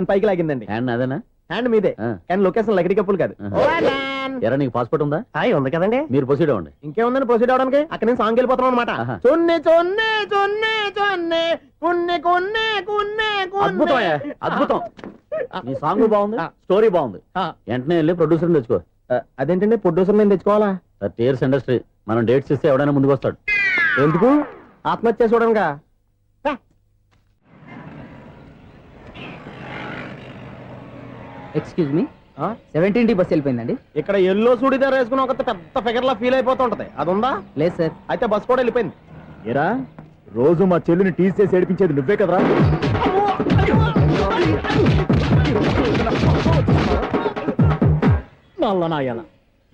పైకి లాగిందండి. హ్యాండ్ అదేనా? హ్యాండ్ మీదే, కానీ లొకేషన్ లగడి కప్పులు కాదు. ఎరా నీకు పాస్పోర్ట్ ఉందా? ఉంది కదండి. మీరు ప్రొసీడ్ అవ్వండి. ఇంకేముందని ప్రొసీడ్ అవడానికి? అక్కడ నేను సాంగ్ వెళ్ళిపోతాను అనమాట. చొన్నే చొన్నే చొన్నే చొన్నే కున్నే కున్నే కున్నే. అద్భుతం, అద్భుతం. నీ సాంగ్ బాగుంది, స్టోరీ బాగుంది. వెంటనే వెళ్ళి ప్రొడ్యూసర్ తెచ్చుకో. అదేంటండి ప్రొడ్యూసర్ నేను తెచ్చుకోవాలా? 30 years ఇండస్ట్రీ, మనం డేట్స్ ఇస్తే ఎవడైనా ముందుకు వస్తాడు. ఎందుకు? ఆత్మహత్య చూడనుగా. Excuse me, 17D bus వెళ్ళిపోయిందండి. ఇక్కడ ఎల్లో చూడిదార్ వేసుకుని ఒక పెద్ద ఫిగర్ లా ఫీల్ అయిపోతుంటది, అది ఉందా? లేదు సార్. అయితే బస్ కూడా వెళ్ళిపోయింది. ఏరా రోజు మా చెల్లిని టీస్ చేసి ఏడిపించేది నువ్వే కదరా?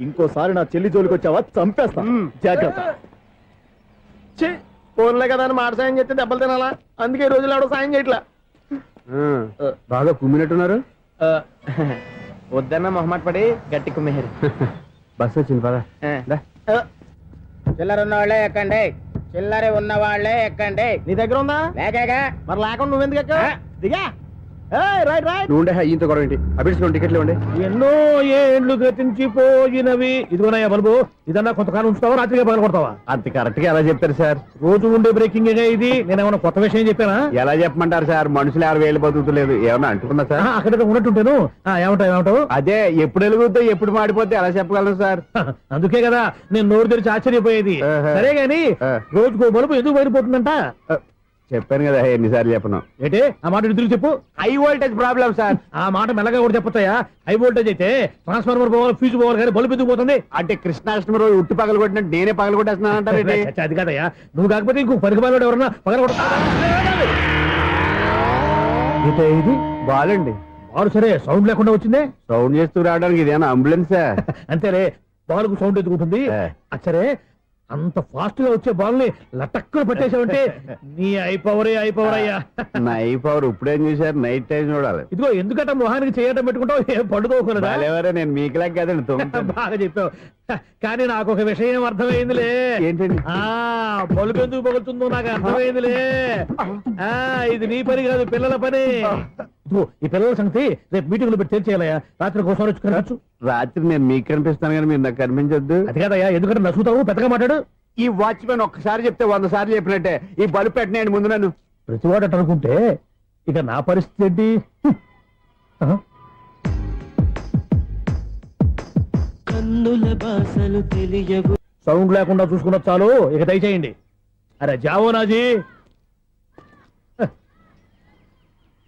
ఇంకోసారి నా చెల్లి జోలికి వచ్చావా చంపేస్తా, జాగ్రత్త. ఫోన్లే కదా అని మాట సాయం చేస్తే దెబ్బలు తినాలా? అందుకే ఈ రోజులు ఎవడో సాయం చేయట్లా. బాగా కుమ్మినట్టున్నారు. వద్దన్న మొహమాట పడి గట్టి కుమ్మేరు. బస్ వచ్చింది పదా. చిల్లర ఉన్న వాళ్ళే ఎక్కండి, చిల్లర ఉన్న వాళ్ళే ఎక్కండి. నీ దగ్గర ఉందా? లేకగా. మరి లేకుండా నువ్వెందుకు ఎక్క? దిగా. Right right. నువ్వు ఈయంతో గొడవ ఏంటి? అభిడ్స్ టికెట్లు ఇవ్వండి. ఎన్నో ఏండ్లు గతించిపోయినవి. ఇదిగోనయ్యా బల్బు, ఇదన్నా కొంతకాలం ఉంచుతావా, రాత్రిగా పగల కొడతావా? అంత కరెక్ట్ గా ఎలా చెప్తారు సార్? రోజు ఉండే బ్రేకింగ్ ఇది. నేనేమన్నా కొత్త విషయం చెప్పానా? ఎలా చెప్పమంటారు సార్? మనుషులు 60,000 బతుకుతలేదు, ఏమన్నా అంటున్నా సార్? అక్కడ ఉన్నట్టుంటాను. ఏమంటావు? అదే ఎప్పుడు వెలుగుతో ఎప్పుడు మాడిపోతే ఎలా చెప్పగలను సార్? అందుకే కదా నేను నోరు తెరిచి ఆశ్చర్యపోయేది. సరే గాని రోజుకో బల్బు ఎందుకు బయటపోతుందంట? చెప్పాను కదా ఎన్నిసార్లు చెప్పను. ఏంటే ఆ మాట ఎదురు చెప్పు. High voltage problem sir. ఆ మాట మెల్లగా కూడా చెప్పొచ్చాయా? హై వోల్టేజ్ అయితే ట్రాన్స్ఫార్మర్ పోవాలి, ఫ్యూజ్ పోవాలి, కానీ బల్బు ఎందుకు పోతుంది? అంటే కృష్ణాష్టమి రోజు ఉట్టి పగలు కొట్టినట్టు నేనే పగలు కొట్టేస్తున్నానంటారు. అది కాదయ్యా, నువ్వు కాకపోతే ఇంకో పరిగణలో ఎవరన్నా పగల కొట్ట. ఇది బాలండి. బాలు సరే, సౌండ్ లేకుండా వచ్చిందే. సౌండ్ చేస్తూ రావడానికి ఇదేనా అంబులెన్సా? అంతేలే, బాలుకు సౌండ్ ఎందుకుంటుంది. సరే, అంత ఫాస్ట్ గా వచ్చే బాల్ని లటక్కున పట్టేసావంటే నీ ఐపవర్ అయ్యా. నా ఐపవర్ ఇప్పుడేం చూసారు? నైట్ టైం చూడాలి. ఇదిగో ఎందుకంటే మొహానికి చేయటం పెట్టుకుంటావు, ఏం పండుకోకూడదా? నేను మీకులా కదండి. బాగా చెప్పావు, కానీ నాకు ఒక విషయం అర్థమైందిలే. ఏంటండి? బలుపు ఎందుకు పగులుతుందో నాకు అర్థమైందిలే. ఇది నీ పని కాదు, పిల్లల పని. ఈ పిల్లల సంగతి రేపు మీటింగ్ లో పెట్టి తెలిసేయాలయ్యా. రాత్రి కోసం వచ్చి రాత్రి నేను మీకు కనిపిస్తాను కానీ మీరు నాకు కనిపించొద్దు. అది కాదయ్యా, ఎందుకంటే నచ్చుతావు, పెద్దగా మాట్లాడు. ఈ వాచ్మెన్ ఒక్కసారి చెప్తే 100 సార్లు చెప్పినట్టే. ఈ బల్బు పెట్టినాయండి ముందు నన్ను. ప్రతివాడు అనుకుంటే ఇక నా పరిస్థితి ఏంటి? సౌండ్ లేకుండా చూసుకున్న చాలు, ఇక దయచేయండి. అరే జావో నాజీ,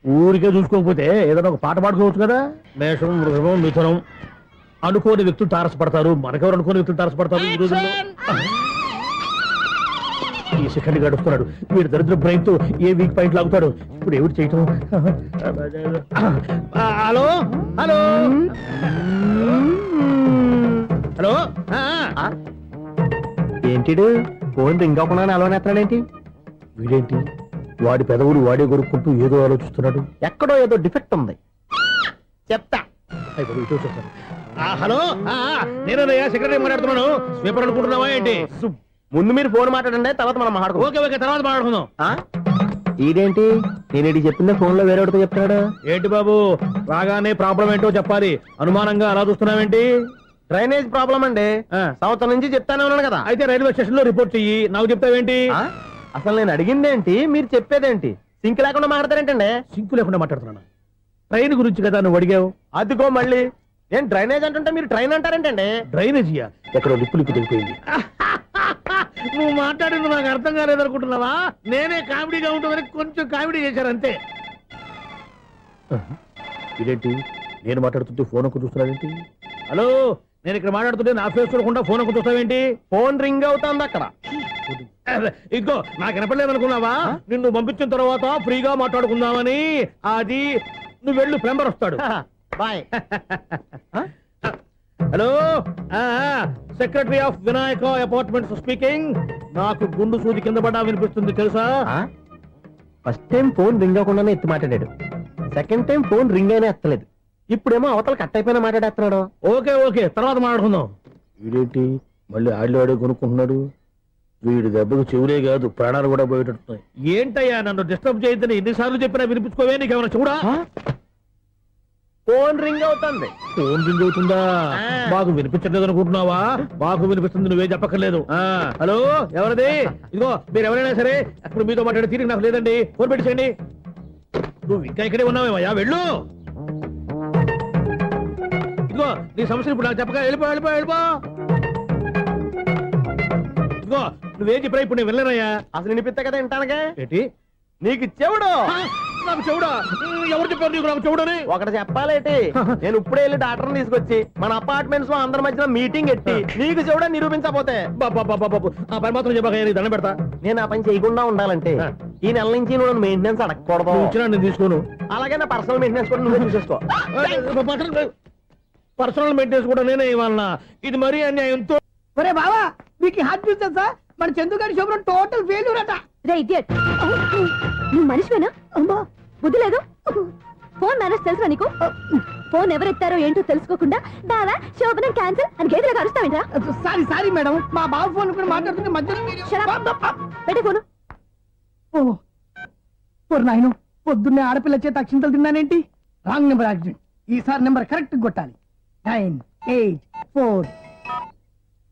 ఊరికే చూసుకోకపోతే ఏదైనా ఒక పాట పాడుకోవచ్చు కదా. మేషం, వృషభం, మిథునం అనుకోని వ్యక్తులు తారసపడతారు. మనకెవరు అనుకోని వ్యక్తులు తారసపడతారు ఈ రోజుల్లో. ఈ సెకండ్ గడుపుతున్నాడు వీడు దరిద్ర బ్రెయిన్ తో. ఏ వీక్ పాయింట్ లాగుతాడు ఇప్పుడు? ఎవరు చేయటం? Hello hello hello. ఏంటిడు ఫోన్ రింగ్ అవ్వకుండా అలవనేస్తాడేంటి? వీడేంటి వాడి పెదవులు వాడే కొరుక్కుంటూ ఏదో ఆలోచిస్తున్నాడు. ఎక్కడో ఏదో డిఫెక్ట్ ఉంది. చెప్తా. హలో, నేనయ్యా సెక్రటరీ మాట్లాడుతున్నాను. స్వీపర్ అనుకుంటున్నావా ఏంటి? ముందు మీరు ఫోన్ మాట్లాడండి, తర్వాత మనం మాట్లాడుకో. ఓకే, తర్వాత మాట్లాడుకుందాం. ఇదేంటి నేను చెప్పిందే ఫోన్ లో వేరే చెప్తున్నాడు? ఏంటి బాబు, రాగానే ప్రాబ్లం ఏంటో చెప్పాలి. అనుమానంగా అలా చూస్తున్నావేంటి? డ్రైనేజ్ ప్రాబ్లం అండి. సంవత్సరం నుంచి చెప్తానే ఉన్నాను కదా. అయితే రైల్వే స్టేషన్ లో రిపోర్ట్ చెయ్యి, నాకు చెప్తావేంటి? అసలు నేను అడిగిందేంటి, మీరు చెప్పేదేంటి? సింక్ లేకుండా మాట్లాడతారేంటండి? సింక్ లేకుండా మాట్లాడుతున్నాను. ట్రైన్ గురించి కదా నువ్వు అడిగావు. అదిగో మళ్ళీ నేను డ్రైనేజ్ అంటుంటే మీరు ట్రైన్ అంటారేంటండి? డ్రైనేజీయా? ఎక్కడో లిప్పులు దిగిపోయింది. నువ్వు మాట్లాడింది నాకు అర్థం కాలేదనుకుంటున్నావా? నేనే కామెడీగా ఉంటుందని కొంచెం కామెడీ చేశారు అంతే. ఇదేంటి నేను మాట్లాడుతుంటే ఫోన్ ఒక్క చూస్తున్నావేంటి? హలో, నేను ఇక్కడ మాట్లాడుతుంటే నా ఫేస్ చూడకుండా ఫోన్ ఒక్క చూస్తావేంటి? ఫోన్ రింగ్ అవుతుంది అక్కడ. ఇదిగో నాకు వినపడలేదనుకున్నావా? నిన్ను పంపించిన తర్వాత ఫ్రీగా మాట్లాడుకుందామని. అది నువ్వు వెళ్ళు, ప్లంబర్ వస్తాడు. Bye. Hello, secretary of Vinayaka apartments speaking. నాకు గుండు సూది కింద పడ్డా వినిపిస్తుంది తెలుసా? ఫస్ట్ టైం ఫోన్ రింగ్ అవ్వకుండానే ఎత్తి మాట్లాడాడు. సెకండ్ టైం ఫోన్ రింగ్ అయినా ఎత్తలేదు. ఇప్పుడేమో అవతల కట్ అయిపోయినా మాట్లాడేస్తున్నాడు. ఓకే, తర్వాత మాట్లాడుకుందాం. వీడేంటి మళ్ళీ ఆడిలో కొనుక్కుంటున్నాడు? వీడి దెబ్బకు చెవులే కాదు, ప్రాణాలు కూడా పోయేటట్టున్నాయి. ఏంటయ్యా నన్ను డిస్టర్బ్ చేయొద్దని ఎన్నిసార్లు చెప్పినా వినిపించుకోవే? నీకేమైనా చూడా? ఫోన్ రింగ్ అవుతుంది. ఫోన్ రింగ్ అవుతుందా? ఆ. మాకు వినిపించట్లేదు అనుకుంటున్నావా? మాకు వినిపిస్తుంది, నువ్వే చెప్పక్కర్లేదు. హలో, ఎవరిది? ఇదిగో మీరు ఎవరైనా సరే ఇప్పుడు మీతో మాట్లాడే తీరిక నాకు లేదండి. ఫోన్ పెట్టేసేయండి. నువ్వు ఇంకా ఇక్కడే ఉన్నావేమయ్యా, వెళ్ళు. ఇదిగో నీ సమస్యలు ఇప్పుడు నాకు చెప్పక వెళ్ళిపో వెళ్ళిపో వెళ్ళిపో. ఇదిగో నువ్వేం చెప్పరా ఇప్పుడు నేను వెళ్ళానయ్యా. అసలు వినిపిస్తా కదా వింటానగా. ఏంటి నీకు చెవుడు నాకు చెవుడా? ఎవరు చెప్పారు నీకు నాకు చెవుడని? ఒకటి చెప్పాలేటి. నేను ఇప్పుడే వెళ్ళి డాక్టర్ని తీసుకొచ్చి మన అపార్ట్మెంట్స్ లో అందరి మధ్యన మీటింగ్ ఎట్టి నీకు చెవుడా నిరూపించకపోతే బాబు ఆ పని మాత్రం చెప్పక నీకు దండం పెడతా. నేను ఆ పని చేయకుండా ఉండాలంటే ఈ నెల నుంచి నువ్వు మెయింటెనెన్స్ అడగకూడదు. నువ్వు ఇచ్చినా నేను తీసుకోను. అలాగే నా పర్సనల్ మెయింటెనెన్స్ కూడా నువ్వే చూసేసుకో. పర్సనల్ మెయింటెనెన్స్ కూడా నేనే ఇవ్వాలన్నా? ఇది మరీ అన్యాయంతో. ఒరే బావా మీకు హార్ట్ చూస్తా మన చందుగారి శుభ్రం టోటల్ ఫెయిల్యూర్ అట. రే ఇడియట్, నువ్వు మనిషివేనా? బుద్ధి లేదు. ఫోన్ మేనేజ్ తెలుసా నీకు? ఫోన్ ఎవరెత్తారో ఏంటో తెలుసుకోకుండా బావా శోభనం క్యాన్సిల్ అని గేదెలకు అరుస్తావేంట్రా? సారీ సారీ మేడం, మా బావ ఫోన్ కూడా మాట్లాడుతుంటే మధ్యలో మీరు పెట్టే ఫోను. నాయను పొద్దున్నే ఆడపిల్ల చేత అక్షింతలు తిన్నానేంటి? Wrong number accident. ఈసారి నెంబర్ కరెక్ట్ కొట్టాలి. 984.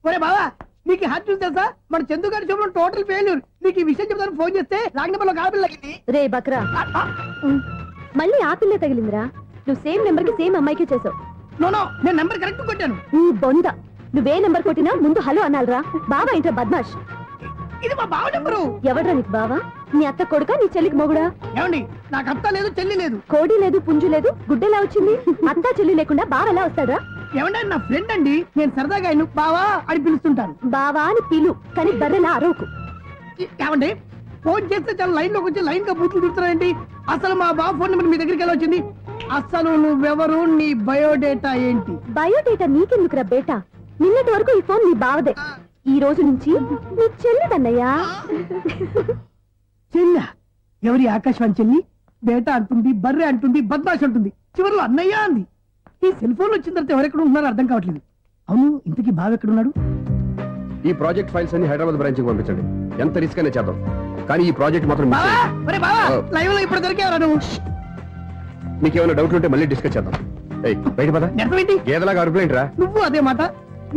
ఒరే బావా నీకు హార్ట్ చూసి తెలుసా మన చందుగారి శుభ్రం టోటల్ ఫెయిల్యూర్. నీకు ఈ విషయం చెప్తాను ఫోన్ చేస్తే రాంగ్ నెంబర్ లో ఆడపిల్ల తగ్గింది. రే బక్రా, మళ్ళీ ఆ పిల్లే తగిలిందిరా. నువ్వు సేమ్ నెంబర్ కి సేమ్ అమ్మాయికే చేసావు. నో నేను నెంబర్ కరెక్ట్ కొట్టాను. నీ బొంద, నువ్వే నెంబర్ కొట్టినా ముందు హలో అనాలిరా. బావా ఏంట్రా బద్మాష్? ఇది మా బావ నెంబరు. ఎవడ్రా నీకు బావా? నీ అత్త కొడుకా, నీ చెల్లికి మొగుడా? ఏమండి నాకు అత్త లేదు చెల్లి లేదు. కోడి లేదు పుంజు లేదు, గుడ్డెలా వచ్చింది? అత్త చెల్లి లేకుండా బావ ఎలా వస్తాడా? ఏమంటే నా ఫ్రెండ్ అండి, నేను సరదాగా ఆయన బావా అని పిలుస్తుంటాను. బావా అని పిలు, కానీ బర్రెలా అరవకు. ఏమండి ఫోన్ చేస్తే చాలా లైన్ లోకి వచ్చి లైన్ గా బూతులు తిడుతున్నాయండి. అసలు మా బావ ఫోన్ నెంబర్ మీ దగ్గరికి ఎలా వచ్చింది? అసలు నువ్వెవరు, నీ బయోడేటా ఏంటి? బయోడేటా నీకెందుకురా బేటా? నిన్నటి వరకు ఈ ఫోన్ నీ బావదే, ఈ రోజు నుంచి నీ చెల్లిదన్నయ్యా. చెల్ల ఎవరి? ఆకాశవాణి చెల్లి. బేటా అంటుంది, బర్రె అంటుంది, బద్మాష్ అంటుంది, చివరిలో అన్నయ్య అంది. ఈ సెల్ ఫోన్ వచ్చిన తర్వాత ఎవరెక్కడ ఉంటున్నారో అర్థం కావట్లేదు. అవును ఇంతకీ బావ ఎక్కడున్నాడు? ఈ ప్రాజెక్ట్ ఫైల్స్ అన్ని హైదరాబాద్ బ్రాంచ్ కి పంపించండి. ఎంత రిస్క్ అయినా చేద్దాం, కానీ ఈ ప్రాజెక్ట్ మాత్రం మిస్ బావా అయ్యింది. ఒరే బావా లైవ్ లో ఇప్పుడు దొరికేవరా నువ్వు? మీకు ఏమైనా డౌట్లు ఉంటే మళ్ళీ డిస్కస్ చేద్దాం. ఏయ్, బయట పద. నెరవేంటి గేదలాగా అరుపులేంటి రా? నువ్వు అదే మాట.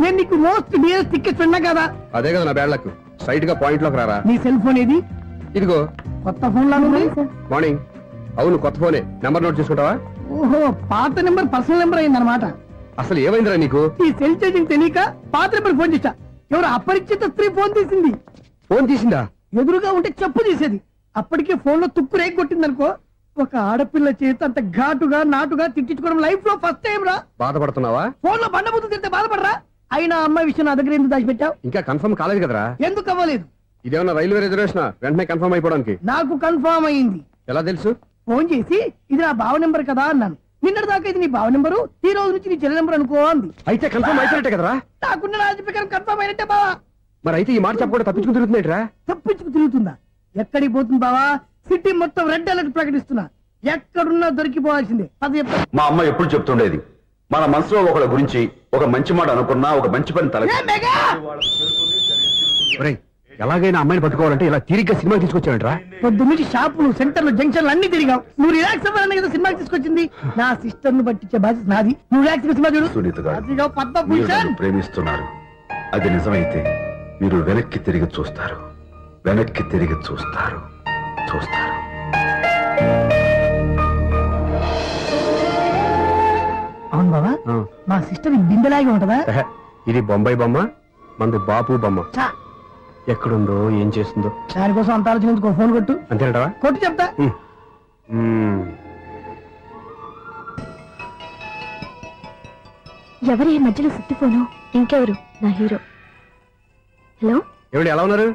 నేను నీకు మోస్ట్ డియరెస్ట్ టికెట్స్ ఉన్నా కదా. అదే కదా నా బ్యాడ్ లక్. స్ట్రైట్ గా పాయింట్ లోకి రారా. నీ సెల్ ఫోన్ ఏది? ఇదిగో. కొత్త ఫోన్ లాగా ఉంది. మార్నింగ్. అవును కొత్త ఫోనే. నెంబర్ నోట్ చేసుకుంటావా? ఓహో పాత నెంబర్ పర్సనల్ నెంబర్ అయిందన్నమాట. అసలు ఏమైందిరా నీకు? ఈ సెల్ చేసింగ్ తెలియక పాత నెంబర్ ఫోన్ చేశా. ఎవరు అపరిచిత స్త్రీ ఫోన్ తీసింది. ఫోన్ తీసిందా? ఎదురుగా ఉంటే చెప్పు తీసేది. అప్పటికే ఫోన్ లో తుక్కు రేగి కొట్టింది అనుకో. ఒక ఆడపిల్ల చేత అంత ఘాటుగా నాటుగా తిట్టించుకోవడం లైఫ్ లో ఫస్ట్ టైం రా. బాధపడుతున్నావా? ఫోన్ లో బండబుద్ధి తింటే బాధపడరా? అయినా అమ్మాయి విషయం నా దగ్గర ఎందుకు దాచిపెట్టావు? ఇంకా కన్ఫర్మ్ కాలేదు కదరా? ఎందుకు అవ్వలేదు? ఇదేమన్నా రైల్వే రిజర్వేషన్? వెంటనే కన్ఫర్మ్ అయిపోవడానికి. నాకు కన్ఫర్మ్ అయింది. ఎలా తెలుసు? ఫోన్ చేసి ఇది నా బావ నెంబర్ కదా అన్నాను. నిన్నటి దాకా ఇది నీ బావ నెంబరు, ఈ రోజు నుంచి నీ చెల్లి నెంబర్ అనుకో అంది. అయితే కన్ఫర్మ్ అయిపోయినట్టే కదరా? నాకున్న రాజు ప్రకారం కన్ఫర్మ్ అయినట్టే బావా. మరి అయితే ఈ మాట చెప్పకుండా తప్పించుకుని తిరుగుతున్నాయిట్రా? తప్పించుకు తిరుగుతుందా? ఎక్కడికి పోతుంది బావా? సిటీ మొత్తం రెడ్ అలర్ట్ ప్రకటిస్తున్నా. ఎక్కడున్నా దొరికిపోవాల్సిందే. అది మా అమ్మ ఎప్పుడు చెప్తుండేది, మన మనసులో ఒకళ్ళ గురించి ఒక మంచి మాట అనుకున్నా ఒక మంచి పని తల ఒరేయ్, ఎలాగైనా అమ్మాయిని పట్టుకోవాలంటే ఇలా తిరిగ్గా సినిమా తీసుకొచ్చాడంట్రా? పొద్దు నుంచి షాపులు సెంటర్లు జంక్షన్లు అన్ని తిరిగాం. నువ్వు రిలాక్స్ అవ్వాలని కదా సినిమాకి తీసుకొచ్చింది. నా సిస్టర్ ను పట్టించే బాధ్యత నాది. నువ్వు రిలాక్స్ సినిమా చూడు. సునీత గారు, అదిగో మీరు పద్మభూషణ్. నన్ను ప్రేమిస్తున్నారు. అది నిజమైతే మీరు వెనక్కి తిరిగి చూస్తారు, వెనక్కి తిరిగి చూస్తారు, చూస్తారు. అవును బావా, మా సిస్టర్ బిందెలాగే ఉంటదా? ఎహె, ఇది బొంబాయి బొమ్మ, మంది బాపు బొమ్మ. చా, ఎక్కడుందో ఏం చేస్తుందో. దానికోసం అంత ఆలోచించుకో. ఫోన్ కొట్టు. అంతేనటవా? కొట్టు చెప్తా. ఎవరి ఈ మధ్యలో సుత్తి ఫోను? ఇంకెవరు? నా హీరో. హలో, ఏమిటి ఎలా ఉన్నారు?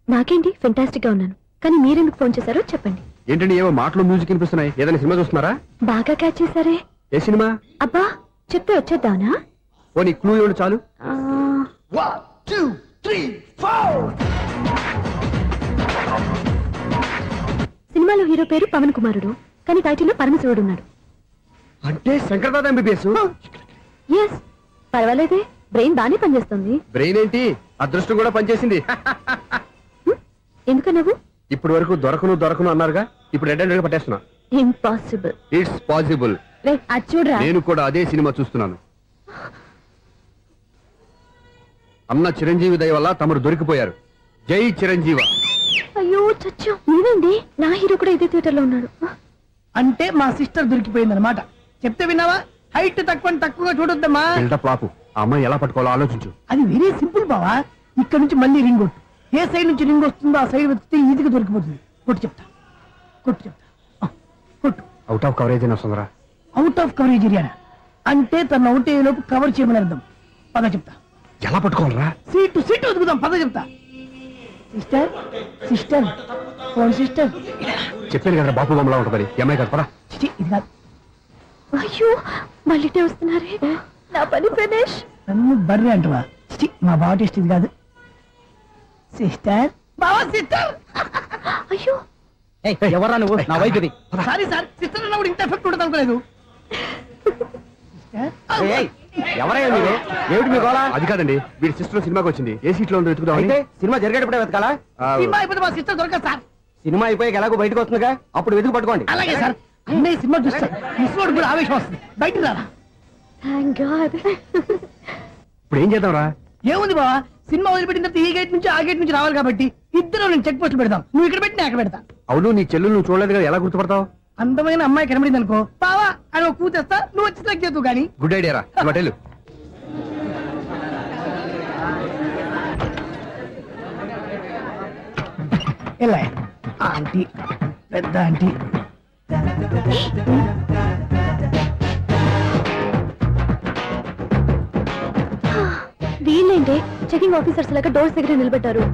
నాకేంటి ఫెంటాస్టిక్ గా ఉన్నాను, కానీ మీరెందుకు ఫోన్ చేశారో చెప్పండి. ఏంటండి ఏవో మాటలు మ్యూజిక్ వినిపిస్తున్నాయి? ఏదైనా సినిమా చూస్తున్నారా? బాగా క్యాచ్ చేశారే. ఏ సినిమా? అబ్బా చెప్తే వచ్చేద్దానా? ఓ నీ క్లూ ఇవ్వండి చాలు. సినిమాలో హీరో పేరు పవన్ కుమారుడు, కానీ టైటిల్లో పరమశివుడు ఉన్నాడు. అంటే శంకర్దాద ఎంబీబీఎస్. ఎస్, పర్వాలేదే, బ్రెయిన్ బానే పనిచేస్తుంది. బ్రెయిన్ ఏంటి, అదృష్టం కూడా పనిచేసింది. ఎందుకన్నావు? ఇప్పటి వరకు దొరకను దొరకను అన్నారుగా, ఇప్పుడు రెడ్ హ్యాండెడ్ గా పట్టేస్తున్నా. ఇంపాసిబుల్. It's possible. రే అది చూడరా. నేను కూడా అదే సినిమా చూస్తున్నాను. అన్న చిరంజీవి దయ వల్ల తమరు దొరికిపోయారు. జై చిరంజీవ. అయ్యో చచ్చు ఏమైంది? నా హీరో కూడా ఇదే థియేటర్ లో ఉన్నాడు. అంటే మా సిస్టర్ దొరికిపోయింది అనమాట. చెప్తే విన్నావా? హైట్ తక్కువగా చూడొద్దమ్మా. బిల్డప్ లాపు. ఆ అమ్మాయి ఎలా పట్టుకోవాలో ఆలోచించు. అది వెరీ సింపుల్ బావా. ఇక్కడ నుంచి మళ్ళీ రింగ్ కొట్టు. ఏ సైడ్ నుంచి రింగ్ వస్తుందో ఆ సైడ్ వెతికితే ఈజీగా దొరికిపోతుంది. కొట్టు చెప్తా. కొట్టు. అవుట్ ఆఫ్ కవరేజ్ అయినా సుందరా. అవుట్ ఆఫ్ కవరేజ్ ఏరియా అంటే తన అవుట్ అయ్యే లోపు కవర్ చేయమని అర్థం. పద చెప్తా. ఎలా పట్టుకోవాలరా? సీటు వెతుకుదాం. పద చెప్తా. Sister phone sister. చెప్పాను కదా బాపు బొమ్మలా ఉంటుంది. అమ్మాయి కదా పరా. చిచి ఇది కాదు. అయ్యో మళ్ళీ వస్తున్నారే. నా పని ఫినిష్. నన్ను బర్రె అంటవా? చిచి మా బావ టేస్ట్ ఇది కాదు. సిస్టర్ బావా సిస్టర్. అయ్యో ఎవరా నువ్వు? నా వైపు ఇది. సారీ సార్, సిస్టర్ అన్నప్పుడు ఇంత ఎఫెక్ట్ ఉండదు అనుకోలేదు. ఎవరయ్యా మీరు? ఏమిటి మీ గోళ? అది కాదండి, వీడి సిస్టర్ సినిమాకి వచ్చింది. ఏ సీట్ లో ఉందో వెతుకుదాం. అయితే సినిమా జరిగేటప్పుడే వెతకాలా? సినిమా అయిపోతే మా సిస్టర్ దొరకదు సార్. సినిమా అయిపోయాక ఎలాగో బయటకు వస్తుందిగా, అప్పుడు వెతుకు పట్టుకోండి. అలాగే సార్. అన్నయ్య సినిమా చూస్తారు. మిస్వాడు కూడా ఆవేశం వస్తుంది. బయట రారా. Thank God. ఇప్పుడు ఏం చేద్దాం రా? ఏముంది బావా, సినిమా వదిలిపెట్టిన తర్వాత ఈ గేట్ నుంచి ఆ గేట్ నుంచి రావాలి కాబట్టి ఇద్దరు నేను చెక్ పోస్టులు పెడతాం. నువ్వు ఇక్కడ పెట్టి నేను అక్కడ పెడతా. అవును, నీ చెల్లు నువ్వు చూడలేదు కదా, ఎలా గుర్తుపడతావు? అందమైన అమ్మాయి కనబడింది అనుకో బావా అని ఒక కూతేస్తా. నువ్వు వచ్చి సెలెక్ట్ చేద్దు కానీ. గుడ్ ఐడియా రా. హోటల్ ఎలా ఆంటీ, పెద్ద ఆంటీ. వీళ్ళేంటి చెకింగ్ ఆఫీసర్స్ లాగా డోర్స్ దగ్గర నిలబెట్టారు.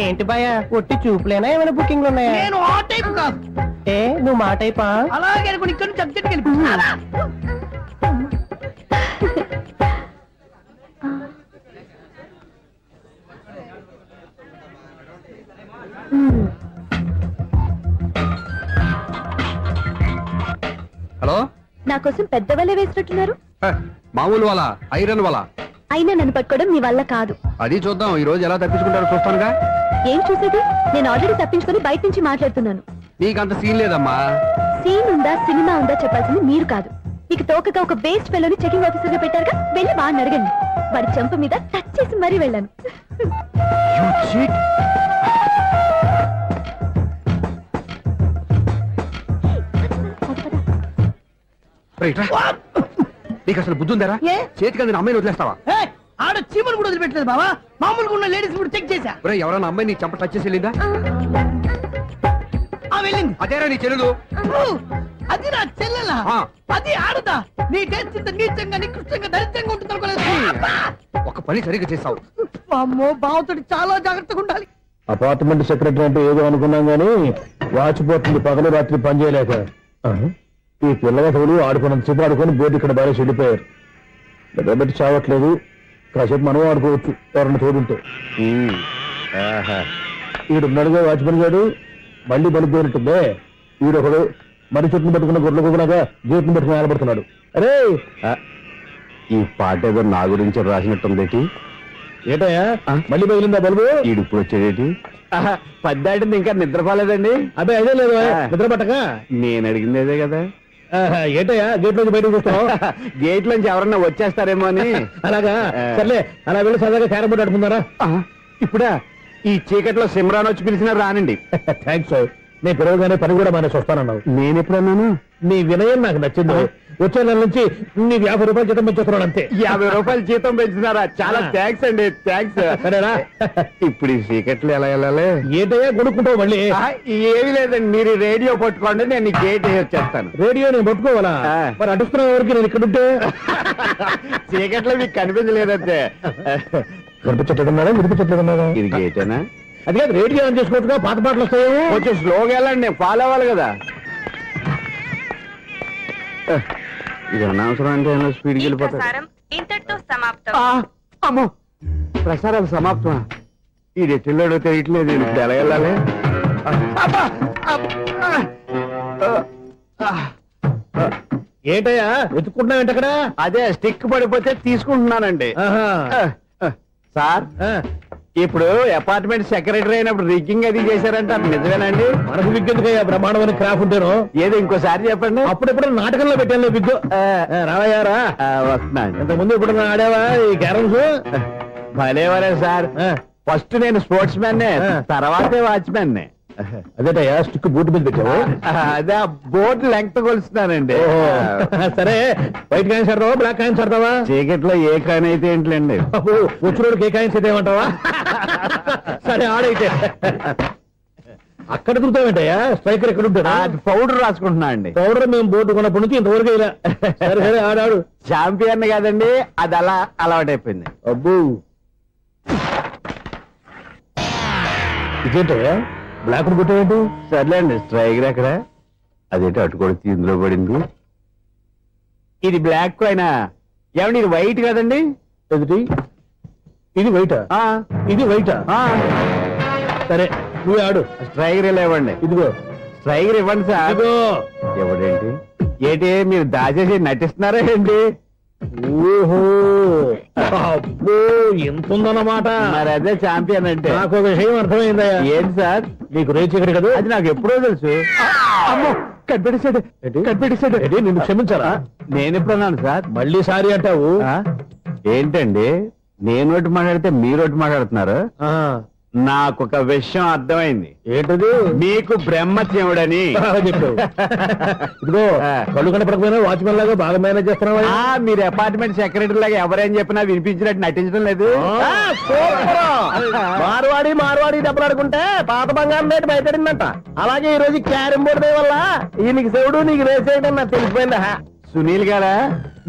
ఏంటి భయ, ఒట్టి చూపులేనా ఏమైనా బుకింగ్లు ఉన్నాయా? నేను ఆ టైప్ కాదు. ఏ నువ్వు మా టైపా? అలాగే అనుకుని ఇక్కడ నుంచి అర్జెంట్కి వెళ్ళిపో. హలో. నా కోసం పెద్ద వలే వేసినట్టున్నారు. మామూలు వాళ్ళ ఐరన్ వాళ్ళ. అయినా నన్ను పట్టుకోవడం మీ వల్ల కాదు. అది చూద్దాం ఈ రోజు ఎలా తప్పించుకుంటారో చూస్తానుగా. ఏం చూసేది? నేను ఆల్రెడీ తప్పించుకొని బయట నుంచి మాట్లాడుతున్నాను. నీకంత సీన్ లేదమ్మా. సీన్ ఉందా సినిమా ఉందా చెప్పాల్సింది మీరు కాదు. మీకు తోకగా ఒక బేస్ట్ ఫెలోని చెకింగ్ ఆఫీసర్ గా పెట్టారుగా, వెళ్ళి వాడిని అడగండి. వాడి చెంప మీద టచ్ చేసి మరీ వెళ్ళాను. నీకు అసలు బుద్ధి ఉందారా? ఏ? చేతికి అందిన అమ్మాయిని వదిలేస్తావా? ఆడ చీమలు కూడా వదిలిపెట్టలేదు బావా. మామూలుగా ఉన్న లేడీస్ కూడా చెక్ చేశా. ఎవరైనా అమ్మాయి నీ చంప టచ్ చేసి వెళ్ళిందా? వెళ్ళింది. అదేరా నీ చెల్లెలు. అది నా చెల్లెలా? ఆ. అది ఆడదా? నీ టేస్ట్ ఇంత నీచంగా నికృష్టంగా దరిద్రంగా ఉంటుంది అనుకోలేదు. ఒక పని సరిగ్గా చేస్తావు. అమ్మో బావతోటి చాలా జాగ్రత్తగా ఉండాలి. అపార్ట్మెంట్ సెక్రటరీ అంటే ఏదో అనుకున్నాం గానీ వాచిపోతుంది పగలు రాత్రి పని చేయలేక. ఈ పిల్లవాడు ఆడుకున్నంత సేపు ఆడుకొని బోర్డు ఇక్కడ బాగా చెడిపోయారు. నిద్రబెట్టి చావట్లేదు. కాసేపు మనం ఆడుకోవచ్చు ఎవరన్నా తోడుంటే. ఈడున్నాడుగా వాచ్మెన్ గారు, మళ్ళీ బలికి పోయినట్టుందే. ఈడొకడు మరి చెట్టును పట్టుకున్న గొడ్ల కుక్కలాగా గేట్ను పట్టుకుని నిలబడుతున్నాడు. అరే ఈ పాట ఏదో నా గురించి రాసినట్టుంది. ఏటయ్యా మళ్ళీ పగిలిందా బల్బు? ఈడు ఇప్పుడు వచ్చేదేటి? పద్దాటింది ఇంకా నిద్రపోలేదండి. అదే అదే లేదు నిద్ర పట్టక. నేను అడిగింది అదే కదా. ఏటయ్యా గేట్ నుంచి బయటకు చూస్తావు? గేట్ లోంచి ఎవరన్నా వచ్చేస్తారేమో అని. అలాగా సర్లే, అలా వెళ్ళి సరదాగా క్యారం బోర్డు ఆడుకుందారా? ఇప్పుడా? ఈ చీకట్లో సిమ్రాన్ వచ్చి పిలిచినా రానండి. థ్యాంక్స్. నేను పిలవగానే పని కూడా మానేసి వస్తానన్నావు. నేను ఎప్పుడన్నాను? నీ వినయం నాకు నచ్చింది. వచ్చే నెల నుంచి నీ 50 రూపాయలు జీతం పెంచుతున్నాను అంతే. 50 రూపాయలు జీతం పెంచుతున్నారా? చాలా థ్యాంక్స్ అండి. థ్యాంక్స్. సరేనా? ఇప్పుడు ఈ చీకట్లు ఎలా వెళ్ళాలి? ఏంటయ్యా కొనుక్కుంటావు మళ్ళీ? ఏమీ లేదండి, మీరు రేడియో పట్టుకోండి, నేను గేట్ వచ్చేస్తాను. రేడియో నేను పట్టుకోవాలా? మరి అడుస్తున్న వరకు నేను ఇక్కడ ఉంటే చీకట్లో మీకు కనిపించలేదంటే. కనిపించట్లేదన్నారా వినిపించట్లేదన్నారా? ఇది గేటేనా? అది కాదు, రేడియో ఆన్ చేసుకోవచ్చుగా, పాత పాటలు వస్తాయేమో. కొంచెం స్లోగా వెళ్ళండి, నేను ఫాలో అవ్వాలి కదా. ఇది అనవసరం అంటే స్పీడ్కి వెళ్ళిపోతాడు. ఇంతటితో సమాప్తం. అమ్మో, ప్రసారాలు సమాప్తం. ఈ రెట్టిల్లోడో తెలియట్లేదు. ఇప్పుడు ఎలా వెళ్ళాలి? ఏంటయ్యా వెతుక్కుంటున్నావు అక్కడ? అదే స్టిక్ పడిపోతే తీసుకుంటున్నానండి. సార్, ఇప్పుడు అపార్ట్మెంట్ సెక్రటరీ అయినప్పుడు రిగ్గింగ్ అది చేశారంట నిజమేనండి? మనకు విగ్గెందుకయ్యా బ్రహ్మాండమైన క్రాఫ్ ఉంటాను. ఏదో ఇంకోసారి చెప్పండి. అప్పుడెప్పుడు నాటకంలో పెట్టాను విగ్గు. రావయ్యారా వస్తున్నాను. ఇంతకుముందు ఇప్పుడు ఆడావా ఈ క్యారమ్స్? భలేవరే సార్. ఫస్ట్ నేను స్పోర్ట్స్ మ్యాన్ తర్వాతే వాచ్మెన్. అదేటయ్యా స్టిక్ బూట్ మీద పెట్టావు. అదే బోర్డు లెంగ్త్ కొలుస్తున్నానండి. సరే వైట్ కాయిన్స్ ఆడతావా బ్లాక్ కాయిన్స్ ఆడతావా? చీకట్ లో ఏ కాయిన్ అయితే ఏంట్లేండి. వచ్చినోడికి ఏ కాయిన్స్ అయితే ఏమంటావా? సరే ఆడైతే. అక్కడ తిరుగుతావేంటయ్యా? స్ట్రైకర్ ఎక్కడ ఉంటాడా? పౌడర్ రాసుకుంటున్నా అండి. పౌడర్ మేము బోర్డు కొన్నప్పటి నుంచి ఇంతవరకు ఇలా. సరే సరే ఆడాడు. చాంపియన్ కాదండి, అది అలా అలవాటైపోయింది. అబ్బు ఇదేంటయ్యా బ్లాక్ కొట్టావేంటి? సర్లేండి. స్ట్రైకర్ ఎక్కడ? అదేంటి అటుకొడితే ఇందులో పడింది. ఇది బ్లాక్ కాయినా? ఏమండి ఇది వైట్ కదండి? ఎదుటి ఇది వైటా? ఇది వైటా? సరే నువ్వు ఆడు. స్ట్రైకర్ ఇలా ఇవ్వండి. ఇదిగో స్ట్రైకర్ ఇవ్వండి సార్. ఇదిగో. ఎవడేంటి ఏంటి మీరు దాచేసి నటిస్తున్నారా ఏంటి? ఓహో అబ్బో ఎంత ఉందన్నమాట. మరి అదే చాంపియన్ అంటే. నాకు ఒక విషయం అర్థమైందయ్యా. ఏంటి సార్? నీకు రేచి ఇక్కడ కదా? అది నాకు ఎప్పుడో తెలుసు. అమ్మో కనిపెట్టేశాడు కనిపెట్టేశాడు. నిన్ను క్షమించాలా? నేను ఎప్పుడన్నాను సార్? మళ్ళీ సారీ అంటావు. ఏంటండి నేను ఒకటి మాట్లాడితే మీరు ఒకటి మాట్లాడుతున్నారు. నాకు ఒక విషయం అర్థమైంది. ఏంటది? మీకు బ్రహ్మత్యముడని చెప్పావు. ఇదిగో కళ్ళు కనపడకపోయినా వాచ్మెన్ లాగా బాగా మేనేజ్ చేస్తున్నావా? మీరు అపార్ట్మెంట్ సెక్రటరీ లాగా ఎవరేం చెప్పినా వినిపించినట్టు నటించడం లేదు. మార్వాడి దెబ్బలాడుకుంటే పాత బంగారం రేటు బయటడిందంట. అలాగే ఈ రోజు క్యారం బోర్డు వల్ల ఈయనకి శివుడు నీకు రేసేయడం నాకు తెలిసిపోయిందా? సునీల్ గారా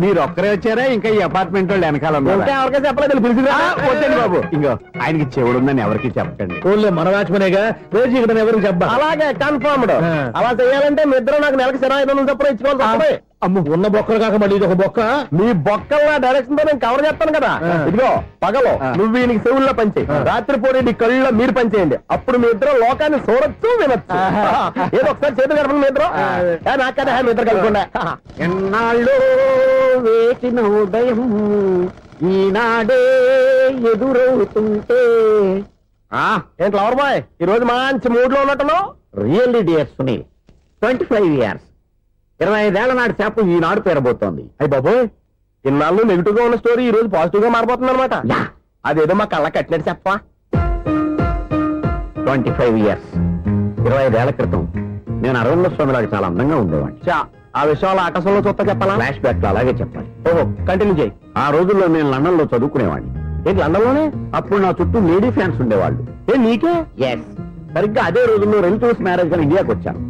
మీరు ఒక్కరే వచ్చారా? ఇంకా ఈ అపార్ట్మెంట్ వాళ్ళు వెనకాల ఇంకా ఎవరికైనా చెప్పలేదు పిలిచిరా? వద్దండి బాబు. ఇంకో ఆయనకి చెవుడుందని ఎవరికి చెప్పకండి. ఓన్లీ మన వాచ్మనేగా రేచి ఇక్కడ ఎవరికి చెప్పా. అలాగే కన్ఫర్మ్డ్. అలా చేయాలంటే మీ ఇద్దరు నాకు నెలకు 25,000 చొప్పున ఇచ్చుకోవాలి తప్పదు. అమ్మ ఉన్న బొక్కలు కాక మళ్ళీ ఇది ఒక బొక్క. మీ బొక్కల్లా డైరెక్షన్ తో నేను కవర్ చేస్తాను కదా. ఇదిగో పగలో నువ్వు ఈయనకి చెవుల్లో పంచే, రాత్రి పూట నీ కళ్ళలో మీరు పనిచేయండి. అప్పుడు మీ ఇద్దరు లోకాన్ని చూడొచ్చు వినొచ్చు. ఏదో ఒకసారి చేతులు కలపండి మీ ఇద్దరు. నాకదే మీ ఇద్దరు కలపకుండా. ఎన్నాళ్ళు వేసిన ఉదయం ఈనాడే ఎదురవుతుంటే. ఏంటి లవర్ బాయ్ ఈ రోజు మంచి మూడ్ లో ఉన్నట్టున్నావు? రియల్లీ డియర్ సునీల్, 25 years 25 ఏళ్ల నాటి చేప ఈనాడు పేరబోతోంది. అయ్యి బాబోయ్ ఇన్నాళ్ళు నెగిటివ్ గా ఉన్న స్టోరీ ఈ రోజు పాజిటివ్ గా మారిపోతుంది అనమాట. అదేదో మా కళ్ళ కట్టినట్టు చెప్పా. 25 years 25 ఏళ్ల క్రితం నేను అరవింద స్వామిలాగా చాలా అందంగా ఉండేవాడిని. ఆ విషయాలు ఆకాశంలో చూస్తా చెప్పాలా? ఫ్లాష్ బ్యాక్ లో అలాగే చెప్పాలి. ఓహో కంటిన్యూ చేయి. ఆ రోజుల్లో నేను లండన్ లో చదువుకునేవాడిని. ఏంటి లండన్ లోనే? అప్పుడు నా చుట్టూ లేడీ ఫ్యాన్స్ ఉండేవాళ్ళు. నీకే? ఎస్. సరిగ్గా అదే రోజుల్లో రిలేటివ్స్ మ్యారేజ్ గా ఇండియాకి వచ్చాను.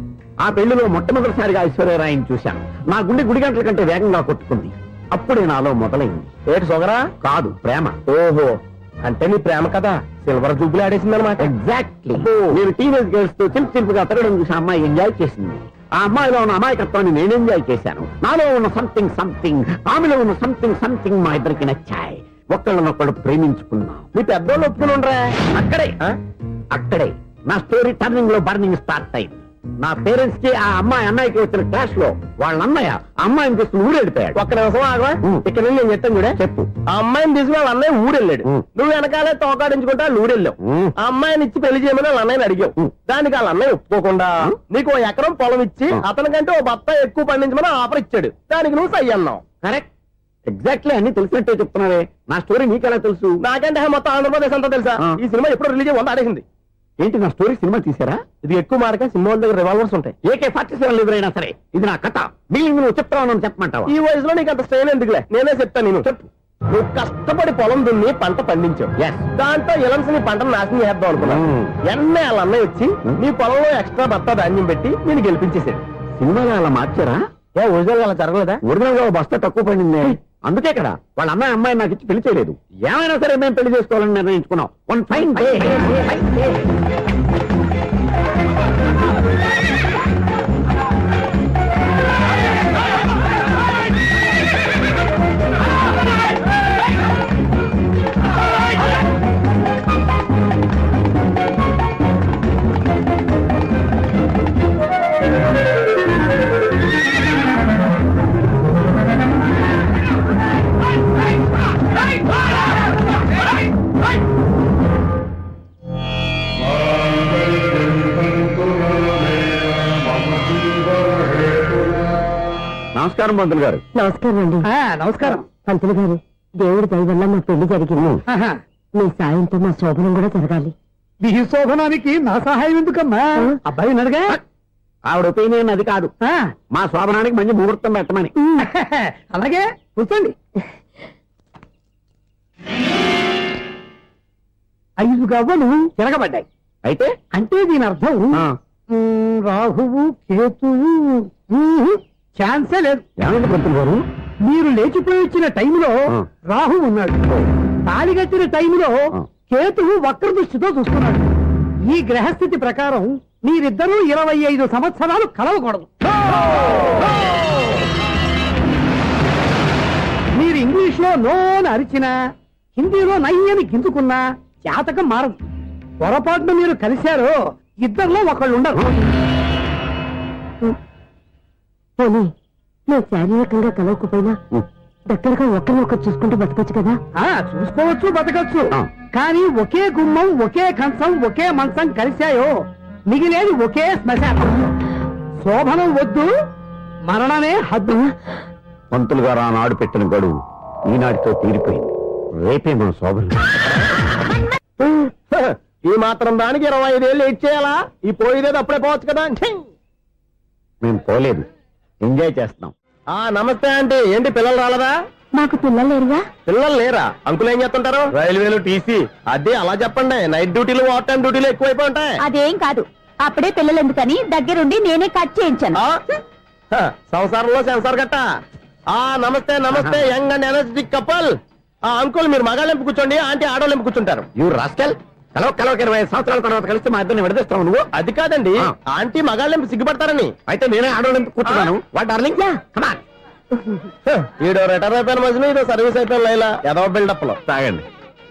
ఆ పెళ్లిలో మొట్టమొదటిసారిగా ఐశ్వర్యరాయని చూశాను. నా గుండె గుడి గంటల కంటే వేగంగా కొట్టుకుంది. అప్పుడే నాలో మొదలైంది. ఏటి సొగరా? కాదు, ప్రేమ. ఓహో అంటే నీ ప్రేమ కదా సిల్వర్ జూబులు ఆడేసింది అనమాట. ఎగ్జాక్ట్లీ. నేను టీనేజ్ గర్ల్స్ తో చిలుపుగా తిరగడం చూసి అమ్మాయి ఎంజాయ్ చేసింది. ఆ అమ్మాయిలో ఉన్న అమాయకత్వాన్ని నేను ఎంజాయ్ చేశాను. నాలో ఉన్న సంథింగ్ ఆమెలో ఉన్న సంథింగ్ మా ఇద్దరికి నచ్చాయి. ఒక్కళ్ళనొక్కడు ప్రేమించుకున్నాం. మీ పెద్దోళ్ళు ఒప్పుకుని ఉండరా? అక్కడే నా స్టోరీ టర్నింగ్ లో బర్నింగ్ స్టార్ట్ అయింది. నా పేరెంట్స్ కి ఆ అమ్మాయి అన్నయ్యకి వచ్చిన క్లాష్ లో వాళ్ళ అన్నయ్య అమ్మాయిని తీసుకుని ఊరెళ్ళిపోయాడు. ఒక్క నిమిషం ఆగవా? ఇక్కడ నేను చెప్తాను కూడా చెప్పు. ఆ అమ్మాయిని తీసుకుని వాళ్ళ అన్నయ్య ఊరెళ్ళాడు. నువ్వు వెనకాలే తోకాడించుకుంటా ఊరెళ్ళావు. ఆ అమ్మాయిని ఇచ్చి పెళ్లి చేయమని వాళ్ళ అన్నయ్యని అడిగావు. దానికి వాళ్ళ అన్నయ్య ఒప్పుకోకుండా నీకు 1 ఎకరం పొలం ఇచ్చి అతనికంటే 1 బత్త ఎక్కువ పండించమని ఆఫర్ ఇచ్చాడు. దానికి నువ్వు సై అన్నావు. కరెక్ట్. ఎగ్జాక్ట్లీ అన్ని తెలిసినట్టే చెప్తున్నావే. నా స్టోరీ నీకెలా తెలుసు? నాకంటే మొత్తం ఆంధ్రప్రదేశ్ అంతా తెలుసా? ఈ సినిమా ఎప్పుడు రిలీజ్ 100 ఆడేసింది. ఏంటి నా స్టోరీ సినిమా తీసారా? ఇది ఎక్కువ మార్క సినిమా వాళ్ళ దగ్గర రివాల్వర్స్ ఉంటాయి. AK-47 ఎదురైనా సరే ఇది నా కథ. బిల్లింగ్ నువ్వు చెప్తావు చెప్పమంటావా? ఈ వయసులో నీకు అంత స్ట్రెయిన్ ఎందుకులే, నేనే చెప్తాను. నేను చెప్పు. నువ్వు కష్టపడి పొలం దున్ని పంట పండించావు. దాంతో ఇలన్స్ నీ పంటను నాశనం చేద్దాం అనుకున్నావు. ఎన్నే వాళ్ళ అన్నయ్య వచ్చి నీ పొలంలో ఎక్స్ట్రా బత్తా ధాన్యం పెట్టి నేను గెలిపించేసాడు. సినిమాలో అలా మార్చారా? ఒరిజినల్ అలా జరగలేదా? ఒరిజినల్ గా బస్తా తక్కువ పడింది. అందుకే కదా వాళ్ళ అమ్మాయి నాకు ఇచ్చి పెళ్లి చేయలేదు. ఏమైనా సరే మేము పెళ్లి చేసుకోవాలని నిర్ణయించుకున్నాం. One fine day. నమస్కారం పంతులు గారు. నమస్కారం అండి. నమస్కారం. పంతులు గారు, దేవుడి దయ వల్ల మా పెళ్లి జరిగింది. మీ సాయంతో మా శోభనం కూడా జరగాలి. నీ శోభనానికి నా సహాయం ఎందుకమ్మా? అబ్బాయి అడగా. ఆవిడ ఒపీనియన్ అది కాదు, మా శోభనానికి మంచి ముహూర్తం పెట్టమని. అలాగే కూర్చోండి. 5 గవ్వలు తిరగబడ్డాయి. అయితే అంటే దీని అర్థం రాహువు కేతువు ఛాన్సే లేదు. ఏమైంది పంతులు గారు? మీరు లేచిపోయి వచ్చిన టైంలో రాహు ఉన్నాడు, తాళిగట్టిన టైంలో కేతువు వక్ర దృష్టితో చూస్తున్నాడు. ఈ గ్రహస్థితి ప్రకారం మీరిద్దరూ 25 సంవత్సరాలు కలవకూడదు. మీరు ఇంగ్లీష్ లో నోని అరిచినా, హిందీలో నయ్యని గింజుకున్నా జాతకం మారదు. పొరపాటున మీరు కలిశారో ఇద్దరిలో ఒకళ్ళు ఉండరు. పోనీ మేము శారీరకంగా కలవకపోయినా దగ్గరగా ఒకరినొకరు చూసుకుంటూ బతకొచ్చు కదా. చూసుకోవచ్చు, బతకచ్చు. కానీ ఒకే గుమ్మం, ఒకే కంచం, ఒకే మంచం కలిశాయో మిగిలేది ఒకే శ్మశానం. శోభనం వద్దు, మరణమే హద్దు. పంతులు గారు ఆనాడు పెట్టిన గడువు ఈనాటితో తీరిపోయింది. రేపే మన శోభనం. ఈ మాత్రం దానికి 25 ఏళ్ళు ఇచ్చేయాలా? ఈ పోయేదేది అప్పుడే పోవచ్చు కదా. మేము పోలేదు, ఎంజాయ్ చేస్తున్నాం. నమస్తే ఆంటీ. ఏంటి పిల్లలు రాలదా? మాకు పిల్లలు లేరుగా. పిల్లలు లేరా? అంకులు ఏం చేస్తుంటారు? రైల్వేలు, టీసీ. అదే అలా చెప్పండి. నైట్ డ్యూటీలు, ఓవర్ టైం డ్యూటీలు ఎక్కువైపోయి ఉంటాయి. అదేం కాదు, అప్పుడే పిల్లలు ఎందుకని దగ్గరుండి నేనే కట్ చేయించాను. సంసారంలో సెన్సార్ గట్ట. నమస్తే నమస్తే, young and energetic couple. Uncle మీరు మగాళ్ళెంపు కూర్చోండి, ఆంటీ ఆడోళ్ళెంపు కూర్చుంటారు. యూ రాస్కెల్, కలవక 20 సంవత్సరాల తర్వాత కలిస్తే మా ఇద్దరిని విడదీస్తావు నువ్వు. అది కాదండి, ఆంటీ మగాళ్ళెంపు సిగ్గుపడతారని. అయితే నేనే ఆడోళ్ళని కూర్చున్నాను. What darling, come on. ఈడో రిటైర్ అయిపోయిన మధ్యన ఇదో సర్వీస్ అయిపోయిన లైలా ఏదో బిల్డప్ లో. తాగండి,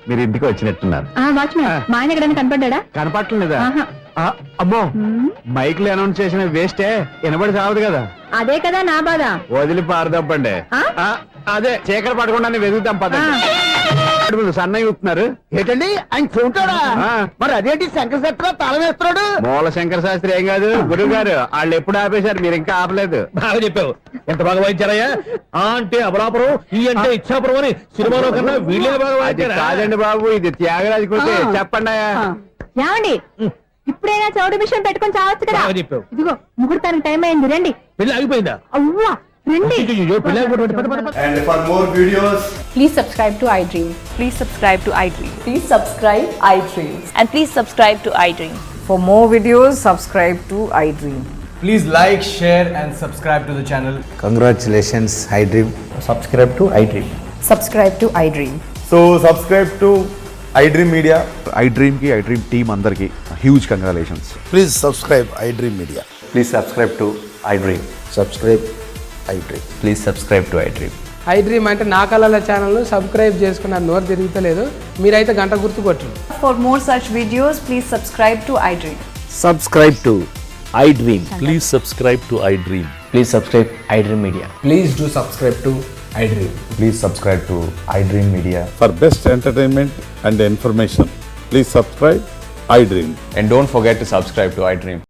మీరు ఇంటికి వచ్చినట్టున్నారు. వాచ్మెన్ మా ఆయన ఎక్కడైనా కనపడ్డా? కనపట్లేదా? అమ్మో, మైక్ లో అనౌన్స్ చేసిన వేస్టే, వినబడి సావదు కదా. అదే కదా నా బాధ. వదిలి పారదప్పండి. అదే చీకటి పడకుండా వెతుకుతాం పదండి. సన్నయ్య చూస్తున్నారు ఏంటండి ఆయన చూంటాడా? మరి అదేంటి శంకర శెట్టిలో తాళం వేస్తున్నాడు? మూల శంకర శాస్త్రి ఏం కాదు గురువు గారు, వాళ్ళు ఎప్పుడు ఆపేశారు, మీరు ఇంకా ఆపలేదు. బాగా చెప్పావు, ఎంత బాగా వాయించారయ్యా. ఆ అంటే అబలాపురం, ఈ అంటే ఇచ్చాపురం అని సినిమాలో కన్నా వీళ్ళే బాగా వాయించారా? కాదండి బాబు, ఇది త్యాగరాజు కొట్టి. చెప్పండి. ఏమండి, ఇప్పుడైనా చౌడు మిషన్ పెట్టుకొని చావచ్చు కదా. బాగా చెప్పావు. ఇదిగో ముహూర్తానికి టైం అయింది, రండి. పెళ్లి ఆగిపోయిందా? అవ్వా రండి. And for more videos, please subscribe to iDream. Please subscribe to iDream. Please subscribe iDream. And please subscribe to iDream. For more videos, subscribe to iDream. please like, share and subscribe to the channel. Congratulations, iDream. Subscribe to iDream. Subscribe to iDream. So subscribe to iDream Media. iDream కి iDream team అందరికి huge congratulations. Please subscribe iDream Media. Please subscribe to iDream. Subscribe iDream. Please subscribe to iDream. iDream అంటే నా కళల channel subscribe చేసుకున్న నోరు తిరుగుతలేదు, మీరైతే గంట గుర్తు కొట్టండి. For more such videos, please subscribe to iDream. Subscribe to iDream. Please subscribe to iDream. Please subscribe iDream Media. Please do subscribe to iDream. Please subscribe to iDream Media. For best entertainment and information, please subscribe iDream. And don't forget to subscribe to iDream.